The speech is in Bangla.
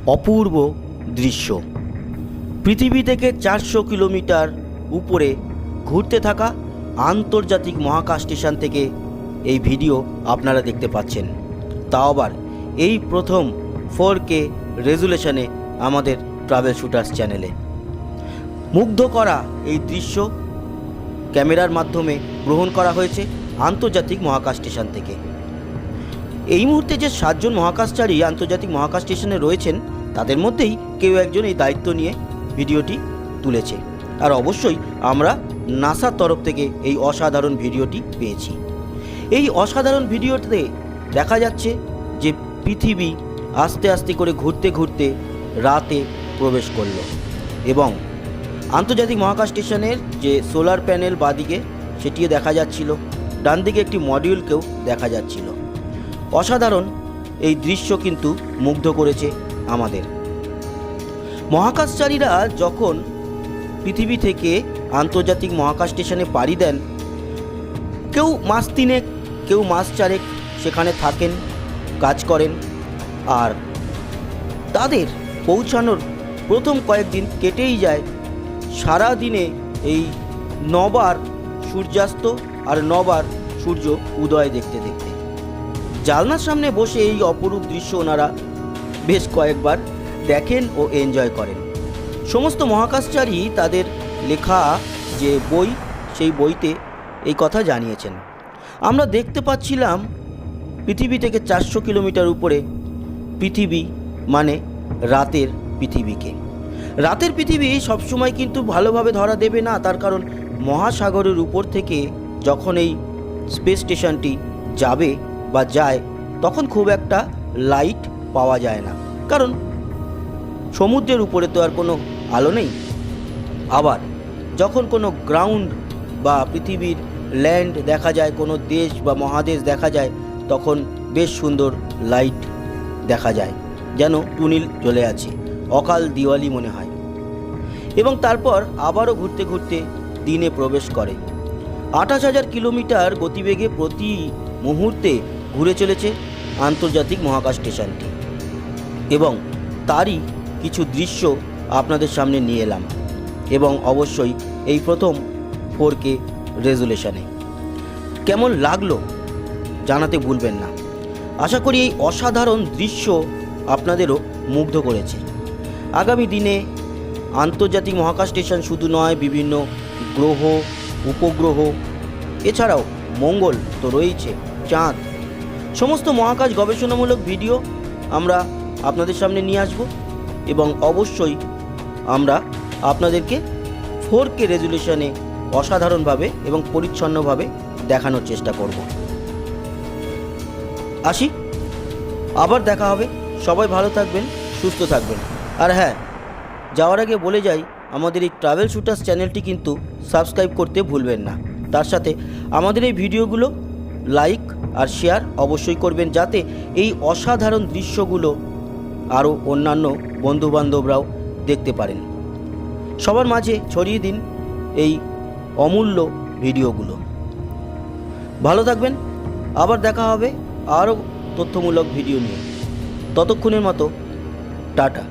অপূর্ব দৃশ্য। পৃথিবী থেকে 400 কিলোমিটার উপরে ঘুরতে থাকা আন্তর্জাতিক মহাকাশ স্টেশন থেকে এই ভিডিও আপনারা দেখতে পাচ্ছেন, তাও আবার এই প্রথম 4K রেজুলেশনে আমাদের ট্রাভেল শুটার্স চ্যানেলে। মুগ্ধ করা এই দৃশ্য ক্যামেরার মাধ্যমে গ্রহণ করা হয়েছে আন্তর্জাতিক মহাকাশ স্টেশন থেকে। এই মুহূর্তে যে 7 জন মহাকাশচারী আন্তর্জাতিক মহাকাশ স্টেশনে রয়েছেন, তাদের মধ্যেই কেউ একজন এই দায়িত্ব নিয়ে ভিডিওটি তুলেছে। আর অবশ্যই আমরা নাসার তরফ থেকে এই অসাধারণ ভিডিওটি পেয়েছি। এই অসাধারণ ভিডিওতে দেখা যাচ্ছে যে পৃথিবী আস্তে আস্তে করে ঘুরতে ঘুরতে রাতে প্রবেশ করল এবং আন্তর্জাতিক মহাকাশ স্টেশনের যে সোলার প্যানেল বাদিকে সেটিও দেখা যাচ্ছিল, ডান দিকে একটি মডিউলকেও দেখা যাচ্ছিল। অসাধারণ এই দৃশ্য কিন্তু মুগ্ধ করেছে আমাদের। মহাকাশচারীরা যখন পৃথিবী থেকে আন্তর্জাতিক মহাকাশ স্টেশনে পাড়ি দেন, কেউ মাস 3 কেউ মাস 4 সেখানে থাকেন, কাজ করেন, আর তাদের পৌঁছানোর প্রথম কয়েকদিন কেটেই যায় সারা দিনে এই 9 বার সূর্যাস্ত আর 9 বার সূর্য উদয় দেখতে দেখতে। জানলার সামনে বসে এই অপরূপ দৃশ্য ওনারা বেশ কয়েকবার দেখেন ও এনজয় করেন। সমস্ত মহাকাশচারী তাদের লেখা যে বই, সেই বইতে এই কথা জানিয়েছেন। আমরা দেখতে পাচ্ছিলাম পৃথিবী থেকে 400 কিলোমিটার উপরে পৃথিবী মানে রাতের পৃথিবীকে। রাতের পৃথিবী সবসময় কিন্তু ভালোভাবে ধরা দেবে না, তার কারণ মহাসাগরের উপর থেকে যখন এই স্পেস স্টেশনটি যাবে বা যায়, তখন খুব একটা লাইট পাওয়া যায় না, কারণ সমুদ্রের উপরে তো আর কোনো আলো নেই। আবার যখন কোনো গ্রাউন্ড বা পৃথিবীর ল্যান্ড দেখা যায়, কোনো দেশ বা মহাদেশ দেখা যায়, তখন বেশ সুন্দর লাইট দেখা যায়, যেন টুনিল জ্বলে আছে, অকাল দিওয়ালি মনে হয়। এবং তারপর আবারও ঘুরতে ঘুরতে দিনে প্রবেশ করে। 28,000 কিলোমিটার গতিবেগে প্রতি মুহূর্তে ঘুরে চলেছে আন্তর্জাতিক মহাকাশ স্টেশনটি, এবং তারই কিছু দৃশ্য আপনাদের সামনে নিয়ে এলাম, এবং অবশ্যই এই প্রথম 4K রেজুলেশনে। কেমন লাগলো জানাতে ভুলবেন না। আশা করি এই অসাধারণ দৃশ্য আপনাদেরও মুগ্ধ করেছে। আগামী দিনে আন্তর্জাতিক মহাকাশ স্টেশন শুধু নয়, বিভিন্ন গ্রহ, উপগ্রহ, এছাড়াও মঙ্গল তো রয়েছে, চাঁদ, সমস্ত মহাকাশ গবেষণামূলক ভিডিও আমরা আপনাদের সামনে নিয়ে আসব, এবং অবশ্যই আমরা আপনাদেরকে 4K রেজুলেশনে অসাধারণভাবে এবং পরিচ্ছন্নভাবে দেখানোর চেষ্টা করব। আসি, আবার দেখা হবে। সবাই ভালো থাকবেন, সুস্থ থাকবেন। আর হ্যাঁ, যাওয়ার আগে বলে যাই, আমাদের এই ট্রাভেল শুটার্স চ্যানেলটি কিন্তু সাবস্ক্রাইব করতে ভুলবেন না। তার সাথে আমাদের এই ভিডিওগুলো লাইক আর শেয়ার অবশ্যই করবেন, যাতে এই অসাধারণ দৃশ্যগুলো আরও অন্যান্য বন্ধুবান্ধবরাও দেখতে পারেন। সবার মাঝে ছড়িয়ে দিন এই অমূল্য ভিডিওগুলো। ভালো থাকবেন, আবার দেখা হবে আরও তথ্যমূলক ভিডিও নিয়ে। ততক্ষণের মতো টাটা।